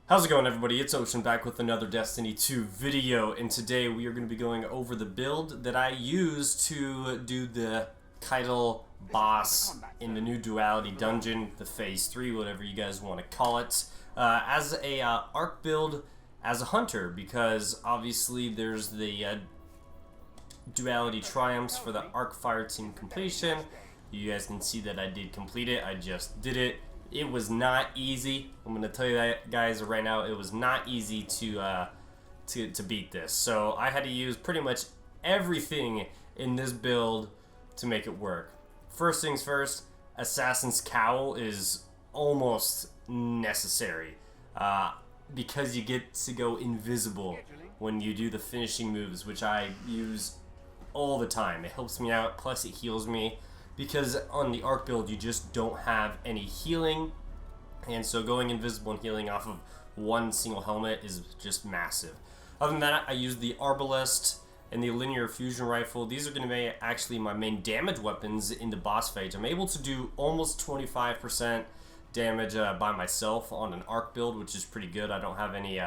How's it going, everybody? It's Ocean back with another Destiny 2 video, and today we are going to be going over the build that I used to do the Caiatl boss in the new Duality dungeon, the Phase 3, whatever you guys want to call it, as a arc build as a hunter, because obviously there's the Duality triumphs for the arc fire team completion. You guys can see that I did complete it. I just did it. It was not easy. I'm gonna tell you that, guys, right now. It was not easy to beat this. So I had to use pretty much everything in this build to make it work. First things first, Assassin's Cowl is almost necessary because you get to go invisible when you do the finishing moves, which I use all the time. It helps me out, plus it heals me. Because on the arc build, you just don't have any healing, and so going invisible and healing off of one single helmet is just massive. Other than that, I use the Arbalest and the linear fusion rifle. These are going to be actually my main damage weapons in the boss phase. I'm able to do almost 25% damage by myself on an arc build, which is pretty good. I don't have any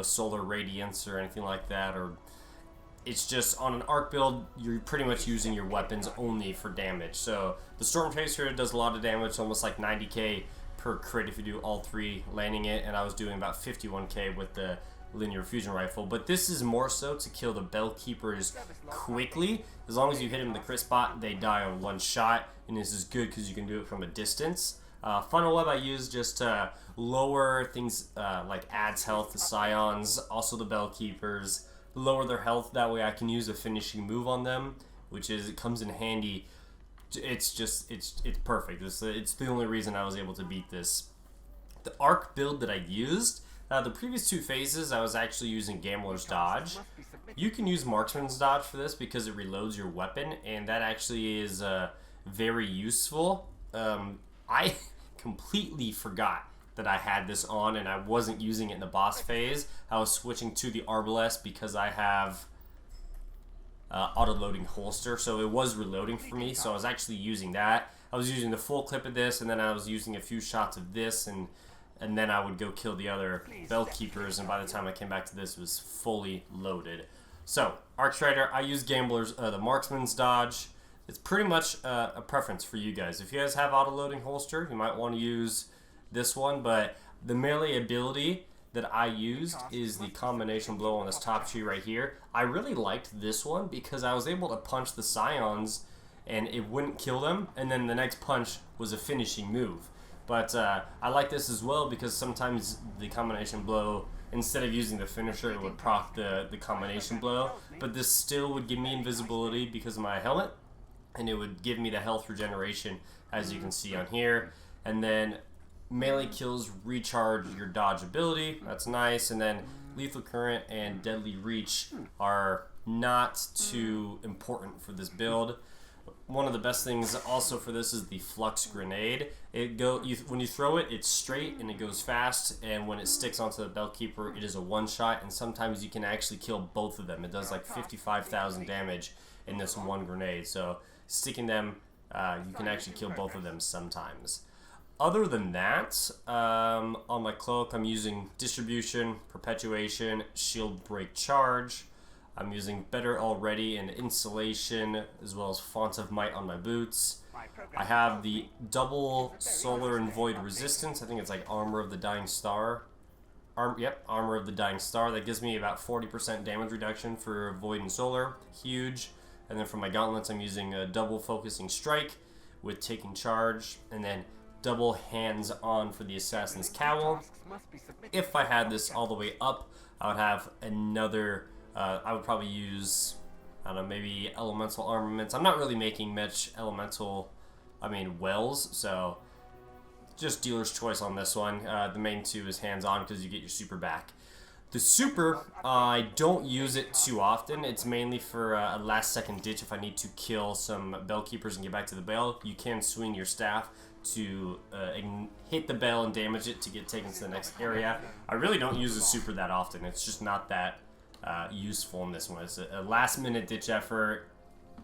solar radiance or anything like that, or it's just on an arc build, you're pretty much using your weapons only for damage. So the Storm Chaser does a lot of damage, almost like 90k per crit if you do all three landing it, and I was doing about 51k with the linear fusion rifle. But this is more so to kill the Bell Keepers quickly. As long as you hit them in the crit spot, they die on one shot, and this is good because you can do it from a distance. Funnel Web I use just to lower things like adds health to Scions, also the Bell Keepers, lower their health. That way I can use a finishing move on them, which is, it comes in handy. It's perfect. It's the only reason I was able to beat this. The arc build that I used, the previous two phases I was actually using Gambler's Dodge. You can use Marksman's Dodge for this because it reloads your weapon, and that actually is very useful. I completely forgot that I had this on and I wasn't using it in the boss phase. I was switching to the Arbalest because I have auto-loading holster, so it was reloading for me, so I was actually using that. I was using the full clip of this, and then I was using a few shots of this, and then I would go kill the other Bell Keepers, and by the time I came back to this, it was fully loaded. So, Arc Strider, I use the Marksman's Dodge. It's pretty much a preference for you guys. If you guys have auto-loading holster, you might want to use this one, but the melee ability that I used is the combination blow on this top tree right here. I really liked this one because I was able to punch the Scions and it wouldn't kill them, and then the next punch was a finishing move. But I like this as well because sometimes the combination blow, instead of using the finisher, it would proc the combination blow, but this still would give me invisibility because of my helmet, and it would give me the health regeneration, as you can see on here. And then melee kills recharge your dodge ability. That's nice. And then lethal current and deadly reach are not too important for this build. One of the best things also for this is the flux grenade. When you throw it, it's straight and it goes fast, and when it sticks onto the Bell Keeper, it is a one shot, and sometimes you can actually kill both of them. It does like 55,000 damage in this one grenade, so sticking them, you can actually kill both of them sometimes. Other than that, on my cloak, I'm using Distribution, Perpetuation, Shield Break Charge. I'm using Better Already and Insulation, as well as Font of Might on my boots. I have the double Solar and Void Resistance. I think it's like Armor of the Dying Star. Armor of the Dying Star. That gives me about 40% damage reduction for Void and Solar. Huge. And then for my gauntlets, I'm using a double Focusing Strike with Taking Charge, and then double hands on for the Assassin's Cowl. If I had this all the way up, I would have another, I would probably use, I don't know, maybe elemental armaments. I'm not really making much wells, so just dealer's choice on this one. The main two is hands on because you get your super back. The super, I don't use it too often. It's mainly for a last second ditch if I need to kill some Bell Keepers and get back to the Bell. You can swing your staff to hit the Bell and damage it to get taken to the next area. I really don't use the super that often. It's just not that useful in this one. It's a last minute ditch effort.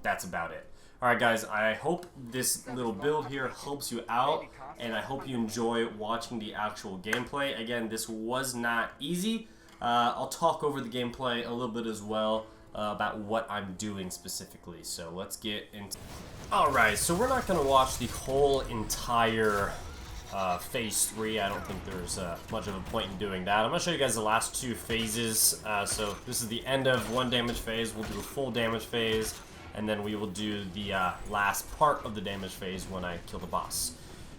That's about it. Alright guys, I hope this little build here helps you out, and I hope you enjoy watching the actual gameplay. Again, this was not easy. I'll talk over the gameplay a little bit as well about what I'm doing specifically. So let's get into... Alright, so we're not going to watch the whole entire phase 3. I don't think there's much of a point in doing that. I'm going to show you guys the last 2 phases. So this is the end of 1 damage phase. We'll do a full damage phase, and then we will do the last part of the damage phase when I kill the boss.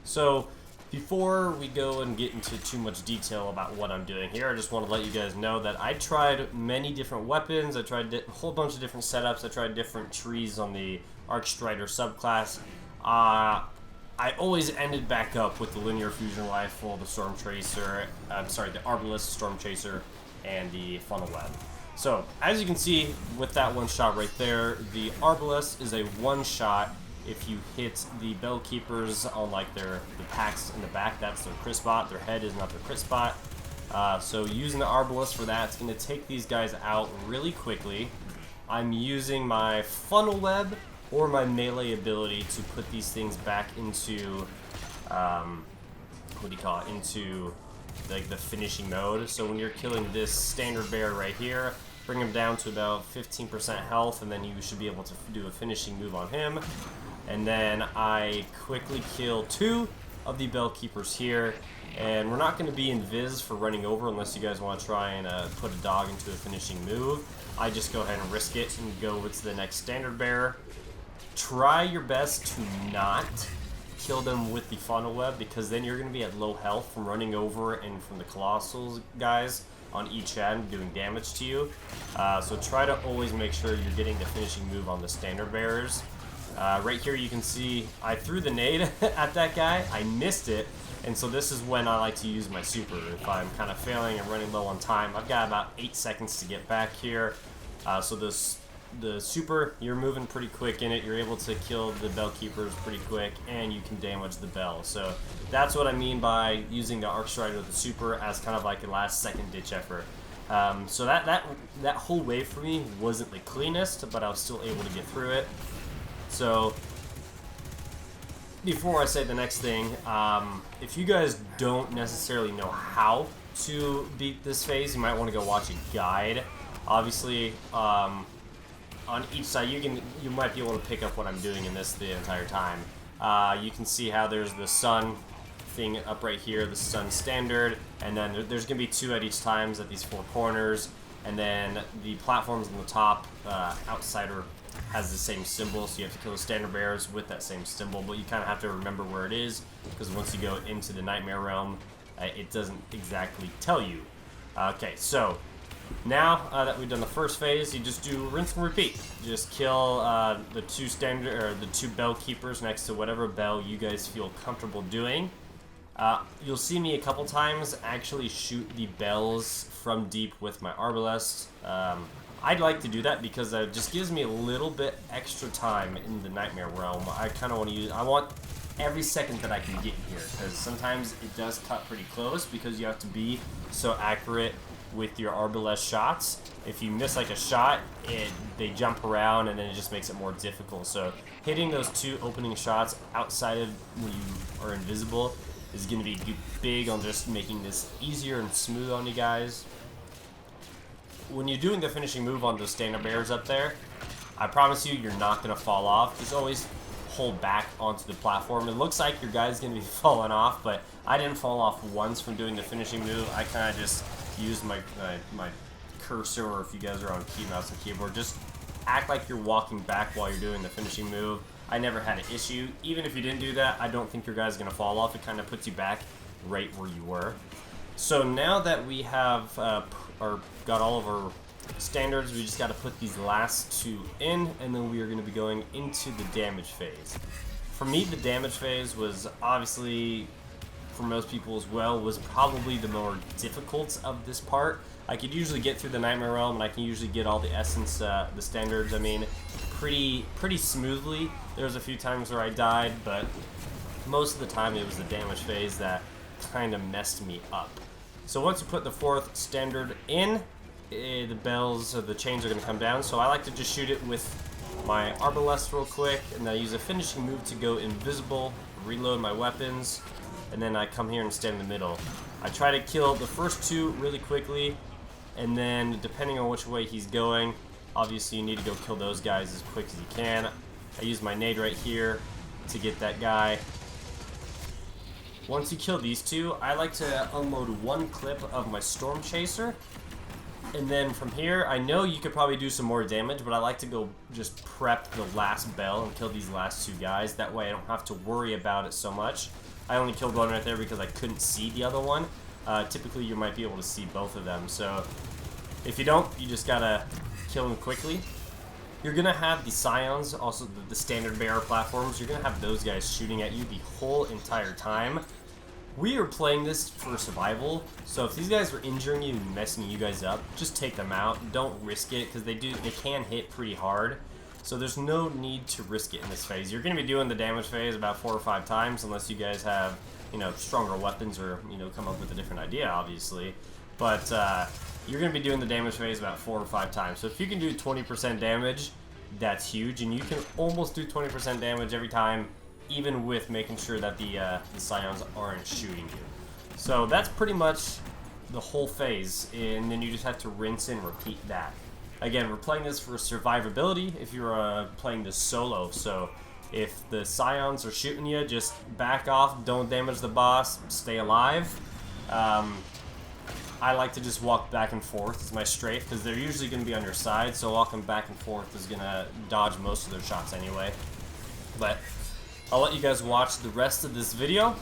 So before we go and get into too much detail about what I'm doing here, I just want to let you guys know that I tried many different weapons. I tried a whole bunch of different setups. I tried different trees on the Arcstrider subclass. I always ended back up with the linear fusion rifle, the storm tracer, the arbalist, storm chaser, and the funnel web. So as you can see with that one shot right there, the arbalist is a one shot. If you hit the bell keepers on like the packs in the back, that's their crit spot. Their head is not their crit spot. So using the arbalist for that, it's going to take these guys out really quickly. I'm using my funnel web or my melee ability to put these things back into, into like the finishing mode. So when you're killing this standard bear right here, bring him down to about 15% health, and then you should be able to do a finishing move on him. And then I quickly kill 2 of the bell keepers here, and we're not going to be invis for running over unless you guys want to try and put a dog into a finishing move. I just go ahead and risk it and go to the next standard bearer. Try your best to not kill them with the funnel web, because then you're going to be at low health from running over and from the colossal guys on each end doing damage to you. So try to always make sure you're getting the finishing move on the standard bearers. Right here you can see I threw the nade at that guy. I missed it, and so this is when I like to use my super. If I'm kind of failing and running low on time, I've got about 8 seconds to get back here. So the super, you're moving pretty quick in it. You're able to kill the bell keepers pretty quick, and you can damage the bell. So that's what I mean by using the Arcstrider with the super as kind of like a last second ditch effort. So that whole wave for me wasn't the cleanest, but I was still able to get through it. So before I say the next thing, if you guys don't necessarily know how to beat this phase, you might want to go watch a guide. Obviously, on each side, you might be able to pick up what I'm doing in this the entire time. You can see how there's the sun thing up right here, the sun standard, and then there's going to be 2 at each times at these 4 corners, and then the platforms on the top, outsider has the same symbol, so you have to kill the standard bearers with that same symbol, but you kind of have to remember where it is, because once you go into the nightmare realm, it doesn't exactly tell you. Okay, so now that we've done the first phase, you just do rinse and repeat. Just kill the 2 bell keepers next to whatever bell you guys feel comfortable doing. You'll see me a couple times actually shoot the bells from deep with my arbalest. I'd like to do that because it just gives me a little bit extra time in the nightmare realm. I kind of want to use, I want every second that I can get here, because sometimes it does cut pretty close because you have to be so accurate with your arbalest shots. If you miss like a shot, they jump around, and then it just makes it more difficult. So hitting those 2 opening shots outside of when you are invisible is going to be big on just making this easier and smooth on you guys. When you're doing the finishing move on those standard bears up there, I promise you, you're not going to fall off. Just always hold back onto the platform. It looks like your guy's going to be falling off, but I didn't fall off once from doing the finishing move. I kind of just used my cursor, or if you guys are on key mouse and keyboard, just act like you're walking back while you're doing the finishing move. I never had an issue. Even if you didn't do that, I don't think your guy's going to fall off. It kind of puts you back right where you were. So now that we have got all of our standards, we just got to put these last 2 in, and then we are going to be going into the damage phase. For me, the damage phase was obviously, for most people as well, was probably the more difficult of this part. I could usually get through the Nightmare Realm, and I can usually get all the essence, the standards, I mean, pretty smoothly. There was a few times where I died, but most of the time it was the damage phase that kind of messed me up. So once you put the 4th standard in, the bells, or the chains are going to come down, so I like to just shoot it with my arbalest real quick, and then I use a finishing move to go invisible, reload my weapons, and then I come here and stand in the middle. I try to kill the first two really quickly, and then depending on which way he's going, obviously you need to go kill those guys as quick as you can. I use my nade right here to get that guy. Once you kill these two, I like to unload one clip of my Storm Chaser. And then from here, I know you could probably do some more damage, but I like to go just prep the last bell and kill these last two guys. That way I don't have to worry about it so much. I only killed one right there because I couldn't see the other one. Typically, you might be able to see both of them. So if you don't, you just gotta kill them quickly. You're gonna have the Scions, also the standard bearer platforms. You're gonna have those guys shooting at you the whole entire time. We are playing this for survival, so if these guys are injuring you and messing you guys up, just take them out. Don't risk it, because they can hit pretty hard. So there's no need to risk it in this phase. You're going to be doing the damage phase about 4 or 5 times, unless you guys have, you know, stronger weapons or, you know, come up with a different idea, obviously. But you're going to be doing the damage phase about 4 or 5 times. So if you can do 20% damage, that's huge, and you can almost do 20% damage every time, even with making sure that the Scions aren't shooting you. So that's pretty much the whole phase, and then you just have to rinse and repeat that. Again, we're playing this for survivability if you're playing this solo, so if the Scions are shooting you, just back off, don't damage the boss, stay alive. I like to just walk back and forth as my strafe, because they're usually going to be on your side, so walking back and forth is going to dodge most of their shots anyway. But I'll let you guys watch the rest of this video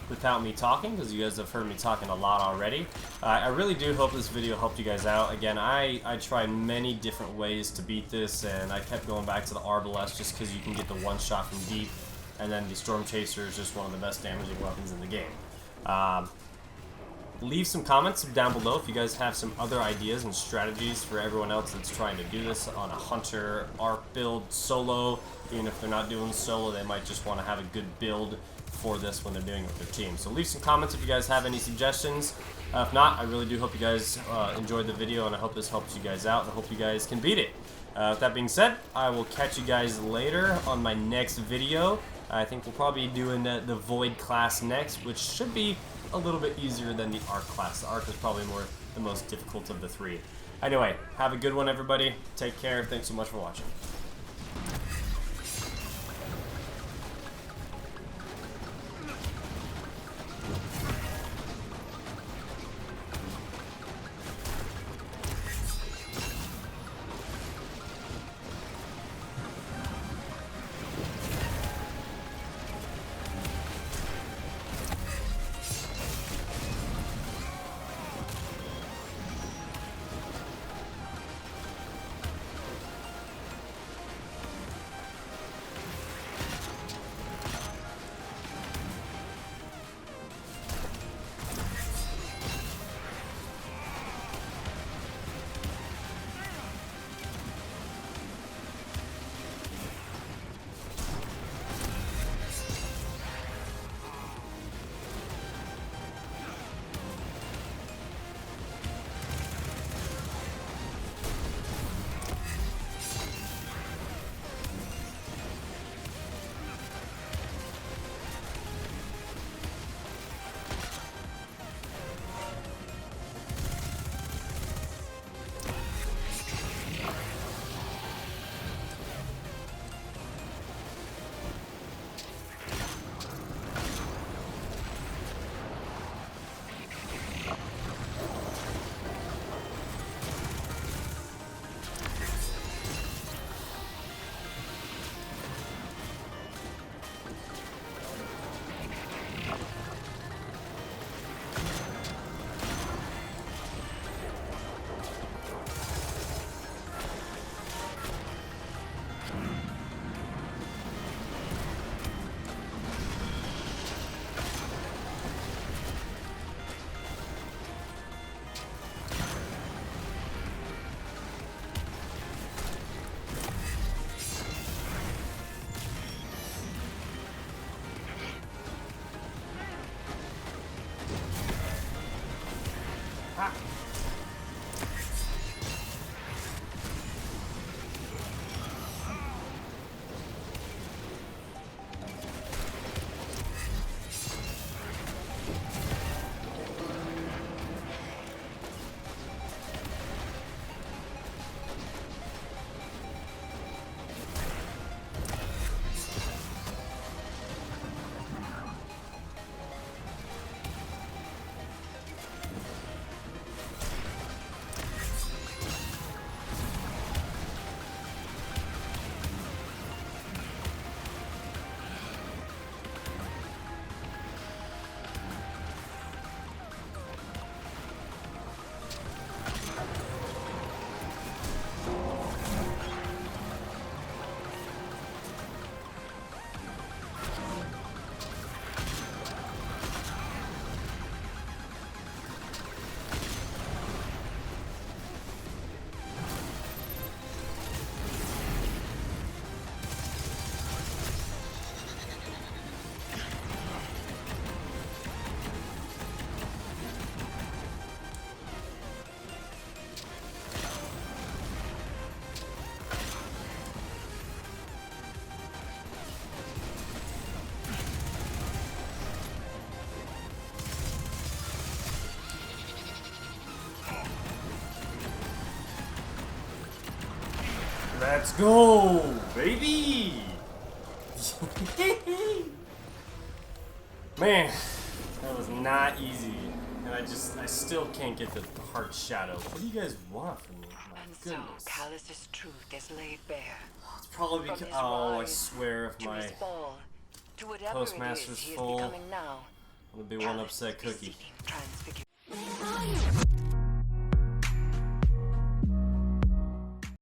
without me talking, because you guys have heard me talking a lot already. I really do hope this video helped you guys out. Again, I tried many different ways to beat this, and I kept going back to the arbalest just because you can get the one shot from deep, and then the Storm Chaser is just one of the best damaging weapons in the game. Leave some comments down below if you guys have some other ideas and strategies for everyone else that's trying to do this on a Hunter ARC build solo. Even if they're not doing solo, they might just want to have a good build for this when they're doing it with their team. So leave some comments if you guys have any suggestions. If not, I really do hope you guys enjoyed the video, and I hope this helps you guys out, and I hope you guys can beat it. With that being said, I will catch you guys later on my next video. I think we'll probably be doing the Void class next, which should be a little bit easier than the Arc class. The Arc is probably the most difficult of the 3. Anyway, have a good one, everybody. Take care. Thanks so much for watching. Let's go, baby! Man, that was not easy. And I still can't get the heart shadow. What do you guys want from me? My goodness. So Callus's truth is laid bare. It's probably because, oh, I swear if my postmaster's full, I'm gonna be one upset cookie.